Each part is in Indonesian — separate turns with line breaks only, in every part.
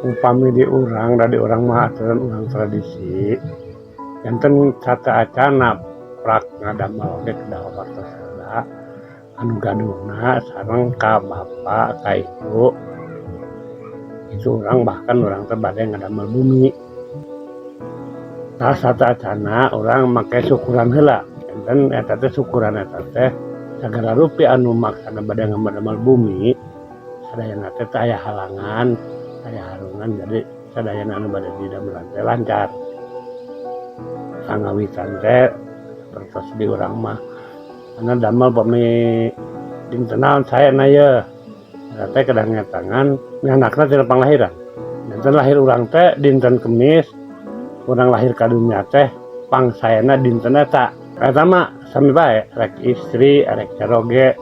upami di urang dari urang mah aturan urang tradisi janten sata acana prak ngadamel oge kedah wartos heula anu gaduhna sareng ka bapa ka ibu itu urang bahkan urang teh bade ngadamel bumi salah satu acana urang make syukuran heula janten eta teh syukuran eta teh sagala rupi anu maksana bade ngadamel bumi sadayana teh aya halangan aya harungan jadi sadayana anu bade didamelan teh lancar sangawitan teh terus di urang mah karena damel pami dintenaon saya na ye teh kedah ngetangan anakna tina panglahiran dinten lahir urang teh dinten Kemis urang lahir ka dunya teh pangsayana dinten eta mah sami bae rek istri rek caroge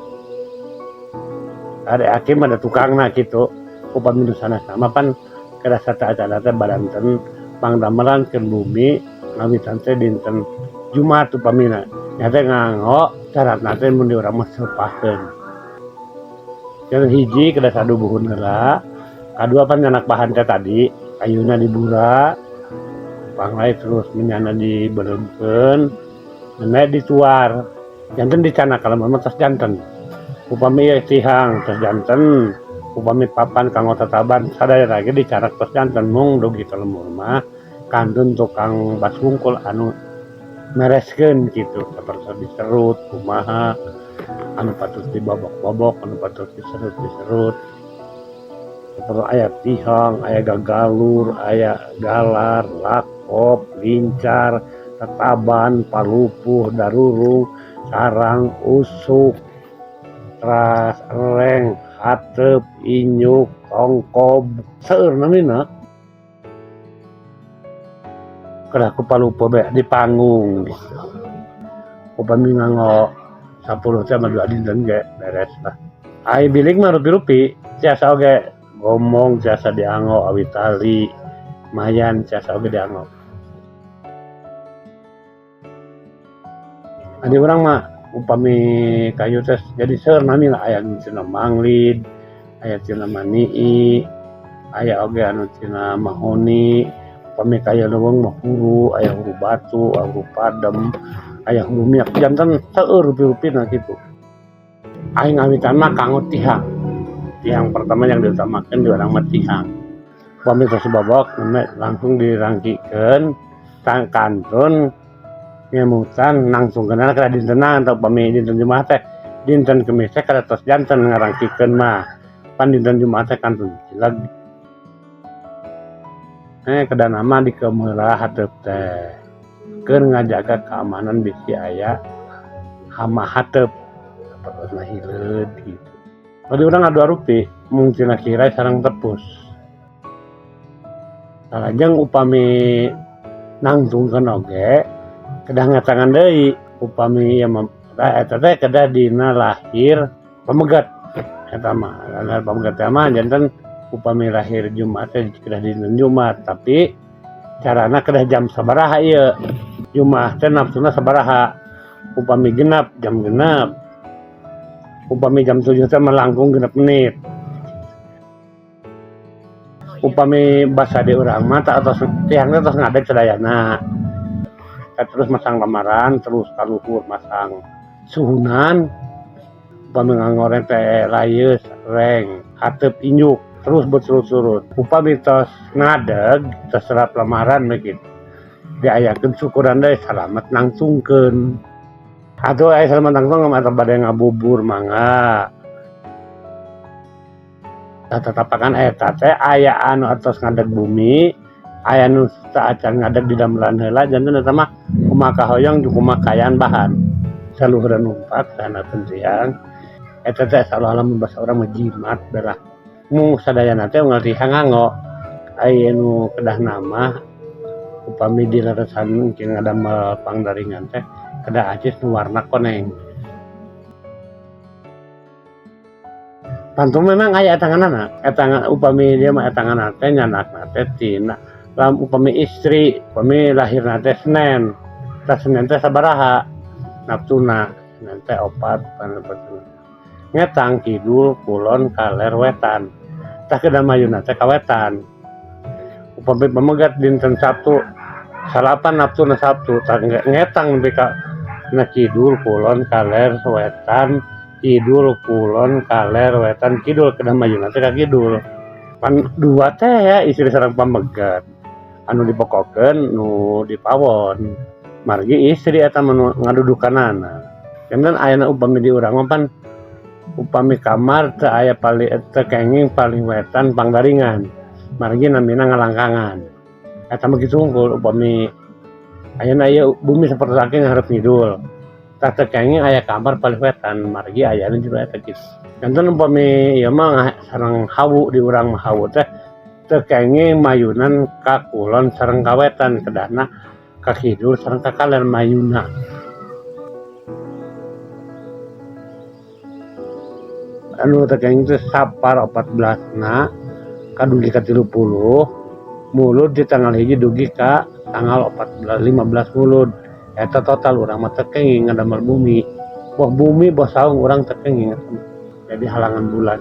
arek hakim ada tukangna kitu upami nu sanesna pan kedah sata acara teh badanten pangdamelan ke bumi ngawitan teh dinten Jumat upamina nya teh nganggo syaratna teh mun di urang mah seupahkeun yang hiji kedah sadubuhun heula kadua pan nyanak bahan teh tadi ayuna dibura panglai terus menyana dibeureumkeun nene dituar janten dicana kalamun mah tos janten upami tihang tos janten upami papan kanggo tataban sadaya lagi dicarak tos janten mung dugi ka lemur mah kantun tukang basungkul anu mereskeun kitu sapertos diserut kumaha anu patut dibobok-bobok anu patut diserut sapertos aya tihang aya gagalur aya galar lakop lincar tataban palupuh darurung sarang usuk teras reng hateup inyuk tongkob seueur namina kedah ku palupuh be di panggung gitu upami nganggo 10 teh mah 2 dinten ge beres lah ai bilik mah rupi-rupi tiasa oge gomong tiasa dianggo awi tali mayan tiasa oge dianggo adi urang mah upami kayu teh jadi seueur nami lah aya nu cenah manglid aya cenah manii aya oge anu cenah mahoni upami kayu leuweung mah huru aya huru batu aya huru padem aya huru miak janten seueur rupi-rupina kitu aing ngawitan mah kanggo tihang pertama yang diutamakeun di urang mah tihang upami tos bobok langsung dirangkikeun kantun ngemutan langsung kenal kada dintenan atau upami dinten Jumat teh dinten Kemis teh kada tos janten ngarangkikeun mah pan dinten Jumat teh kantun cileg kada nama dikemeula hateup teh keur ngajaga keamanan bisi aya hama hateup sapertosna hileud gitu adi urang adu rupi mung cenah kirai sareng tepus salajeng upami nangtungkeun oge kedah ngatangan deui upami ieu mah eta teh kedah dina lahir pamegat eta mah lahir pamegat teh mah janten upami lahir Jumat teh kedah dinten Jumat tapi carana kedah jam sabaraha ieu Jumat teh nafsuna sabaraha upami genap jam genep upami jam 7 teh melangkung genep menit upami basa di urang mah tah atos tihang teh tos ngadeg sadayana terus masang lamaran terus kaluhur masang suhunan upami ngangoreng teh layeus reng hateup inyuk terus bersurut-surut upami tos ngadeg tos serap lamaran begitu diayakeun syukuran deui salamet nangsungkeun atuh aya salamet nangsung mah bade ngabubur mangga tatapakan eta teh aya anu atos ngadeg bumi aya nu saacan ngadeg di damelan heula janten eta mah kumaha kahoyong jeung kumaha kayaan bahan saluhureun numpak sana tentiang eta teh salah mun basa urang mah jimat belah mung sadayana teh unggal tihang nganggo aya nu kedah nama upami dileresan mungkin ngadamel pangdaringan teh kedah acis nu warna koneng pantung memang aya etanganana etangan upami dia mah etanganna teh nyanakna teh tina upami istri upami lahirna teh Senen tah Senen teh sabaraha nafsuna Senen teh 4 panepetna ngetang kidul kulon kaler wetan tah kedah mayuna teh kawetan upami pamegat dinten Sabtu salapan nafsu na Sabtu ngetang nepi ka na kidul kulon kaler wetan kidul kulon kaler wetan kidul kedah mayuna teh ka kidul pan dua teh ya istri sareng pamegat anu dipokokeun nu dipawon margi istri eta ngadudukanana kemudian ayeuna upami di urang mah pan upami kamar teu aya teu kenging paling wetan panggaringan margi namina ngalangkangan eta mah kitu unggul upami ayeuna ieu bumi saperti saking ngarep ngidul tah teu kenging aya kamar paling wetan margi ayana juga eta kitu janten upami ieu mah sareng hawu di urang mah hawu teh teu kenging mayunan ka kulon sareng ka wetan kedahna ka kidul sareng ka kaler mayuna anu teu kenging teh sapar 14na kaduli ka 30 mulud di tanggal hiji dugi ka tanggal 15 mulud eta total urang mah teu kenging ngadamel bumi boh saung urang teu kenging jadi halangan bulan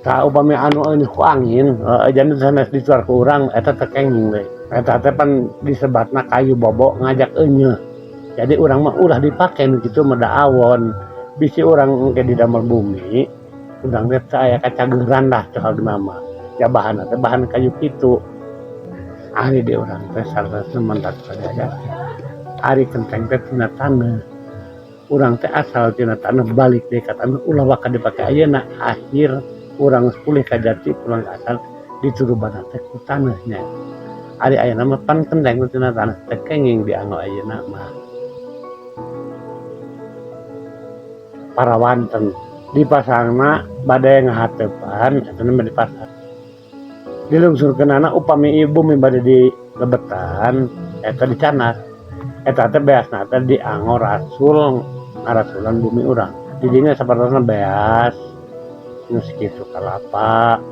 tah upami anu ku angin janten sanes dituar ku urang eta teu kenging we eta teh pan disebatna kayu bobo ngajak eunyeun jadi urang mah ulah dipake nu kitu mah da awon bisi urang engke didamel bumi urang teh teu aya kacageran dah cohagna mah ya bahan teh bahan kayu kitu ari di urang teh sareng mandat sadaya ari kenteng teh tina taneuh urang teh asal tina taneuh balik deui ka taneuh ulah bakal dipake ayeuna akhir urang pulih ka jati pulang ka asal dituruban teh ku taneuhnya ari ayeuna mah pan kenteng tina taneuh teh kenging dianggo ayeuna mah parawanten dipasangna bade ngahateupan eta mah dipasang dilungsurkeunana upami ibu bade di lebetan eta dicanas eta teh beasna teh dianggo rasul ngarasulan bumi urang di dinya sapertosna beas nu sakitu kalapa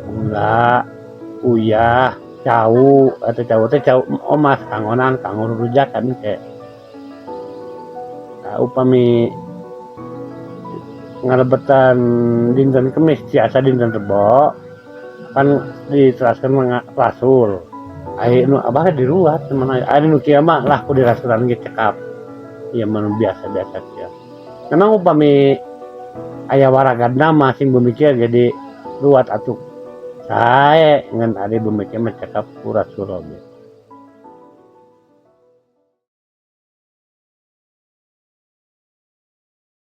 gula uyah cau eta cau teh cau omas kangonan kanggo rujakan teh upami ngalebetan dinten Kemis tiasa dinten Rebo kan diteraskeun rasul ai nu abah diruat mana ari nu kieu mah lah ku dirasulan ge cekap ieu mah biasa-biasa kieu memang upami aya waragana masing bumi kieu jadi ruat atuh sae ngan ari bumi kieu mah cekap ku rasul oge